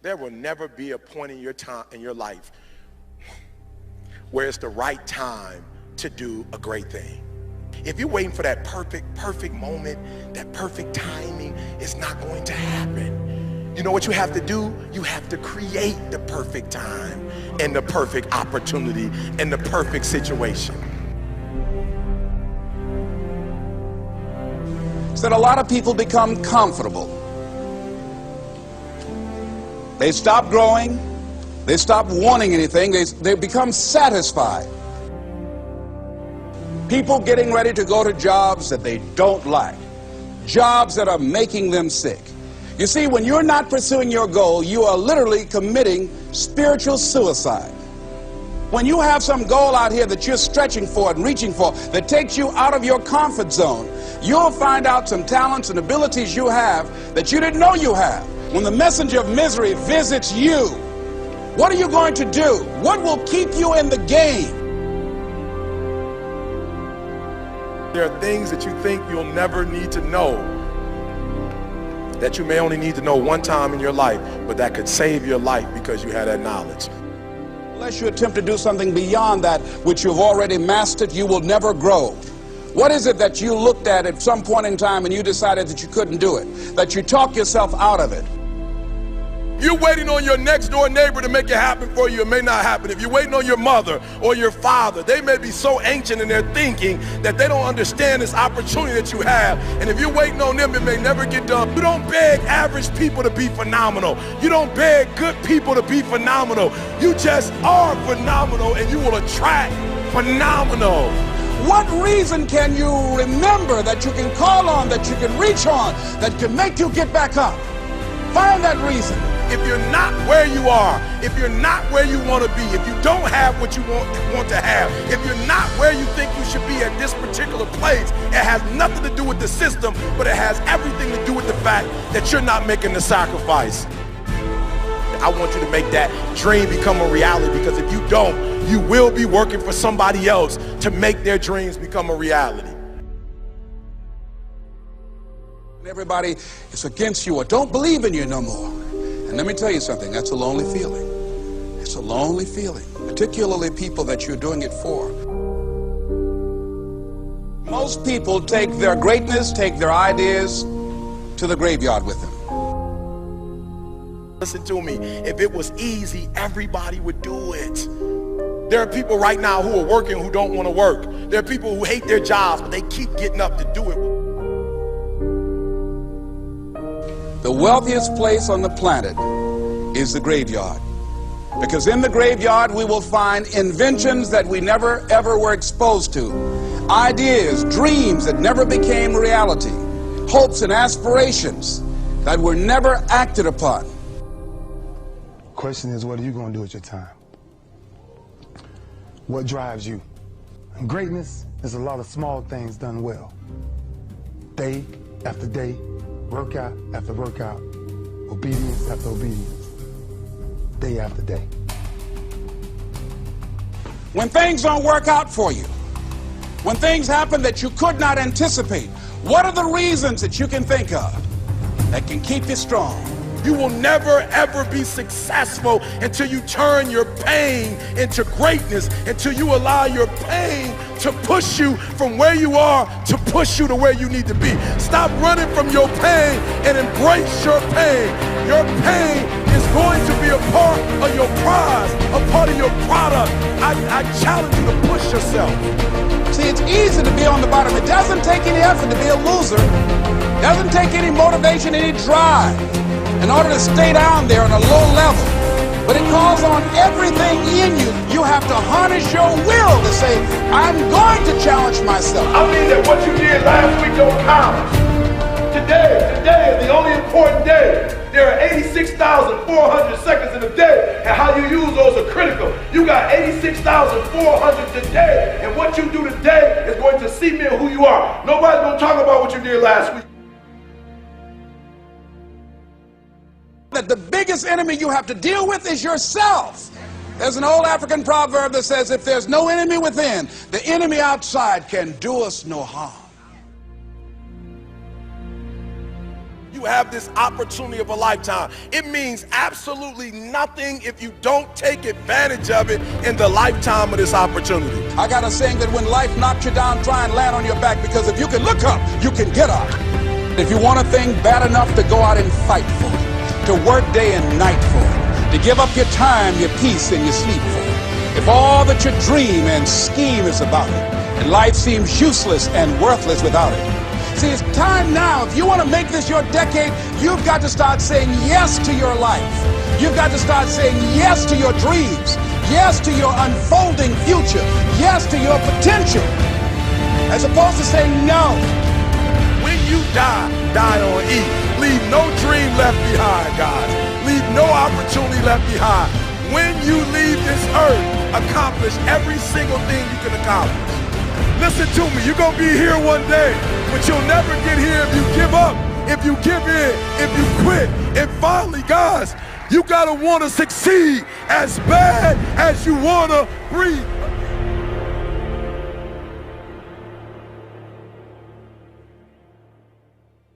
There will never be a point in your life where it's the right time to do a great thing. If you're waiting for that perfect moment, that perfect timing, it's not going to happen. You know what you have to do? You have to create the perfect time and the perfect opportunity and the perfect situation. So that a lot of people become comfortable. They stop growing. They stop wanting anything. They become satisfied. People getting ready to go to jobs that they don't like. Jobs that are making them sick. You see, when you're not pursuing your goal, you are literally committing spiritual suicide. When you have some goal out here that you're stretching for and reaching for that takes you out of your comfort zone, you'll find out some talents and abilities you have that you didn't know you have. When the messenger of misery visits you, what are you going to do? What will keep you in the game? There are things that you think you'll never need to know, that you may only need to know one time in your life, but that could save your life because you had that knowledge. Unless you attempt to do something beyond that which you've already mastered, you will never grow. What is it that you looked at some point in time and you decided that you couldn't do it, that you talked yourself out of it? You're waiting on your next door neighbor to make it happen for you. It may not happen. If you're waiting on your mother or your father, they may be so ancient in their thinking that they don't understand this opportunity that you have. And if you're waiting on them, it may never get done. You don't beg average people to be phenomenal. You don't beg good people to be phenomenal. You just are phenomenal, and you will attract phenomenal. What reason can you remember that you can call on, that you can reach on, that can make you get back up? Find that reason. If you're not where you are, if you're not where you want to be, if you don't have what you want to have, if you're not where you think you should be at this particular place, it has nothing to do with the system, but it has everything to do with the fact that you're not making the sacrifice. I want you to make that dream become a reality, because if you don't, you will be working for somebody else to make their dreams become a reality. Everybody is against you or don't believe in you no more. And let me tell you something, that's a lonely feeling. It's a lonely feeling, particularly people that you're doing it for. Most people take their greatness, take their ideas to the graveyard with them. Listen to me, if it was easy, everybody would do it. There are people right now who are working who don't want to work. There are people who hate their jobs, but they keep getting up to do it. The wealthiest place on the planet is the graveyard. Because in the graveyard we will find inventions that we never ever were exposed to. Ideas, dreams that never became reality. Hopes and aspirations that were never acted upon. The question is, what are you going to do with your time? What drives you? And greatness is a lot of small things done well. Day after day, workout after workout, obedience after obedience, day after day. When things don't work out for you, when things happen that you could not anticipate, what are the reasons that you can think of that can keep you strong? You will never ever be successful until you turn your pain into greatness, until you allow your pain to push you from where you are to push you to where you need to be. Stop running from your pain and embrace your pain. Your pain is going to be a part of your prize, a part of your product. I challenge you to push yourself. See, it's easy to be on the bottom. It doesn't take any effort to be a loser. It doesn't take any motivation, any drive in order to stay down there on a low level. But it calls on everything in you. You have to harness your will to say, I'm going to challenge myself. I mean that what you did last week don't count. Today is the only important day. There are 86,400 seconds in a day, and how you use those are critical. You got 86,400 today, and what you do today is going to cement who you are. Nobody's going to talk about what you did last week. That the biggest enemy you have to deal with is yourself. There's an old African proverb that says, if there's no enemy within, the enemy outside can do us no harm. You have this opportunity of a lifetime. It means absolutely nothing if you don't take advantage of it in the lifetime of this opportunity. I got a saying that when life knocks you down, try and land on your back, because if you can look up, you can get up. If you want a thing bad enough to go out and fight for it, to work day and night for it, to give up your time, your peace, and your sleep for it, if all that you dream and scheme is about it, and life seems useless and worthless without it. See, it's time now. If you want to make this your decade, you've got to start saying yes to your life. You've got to start saying yes to your dreams, yes to your unfolding future, yes to your potential, as opposed to saying no. When you die, die on E. Leave no dream left behind, guys. Leave no opportunity left behind. When you leave this earth, accomplish every single thing you can accomplish. Listen to me, you're gonna be here one day, but you'll never get here if you give up, if you give in, if you quit. And finally, guys, you gotta wanna succeed as bad as you wanna breathe.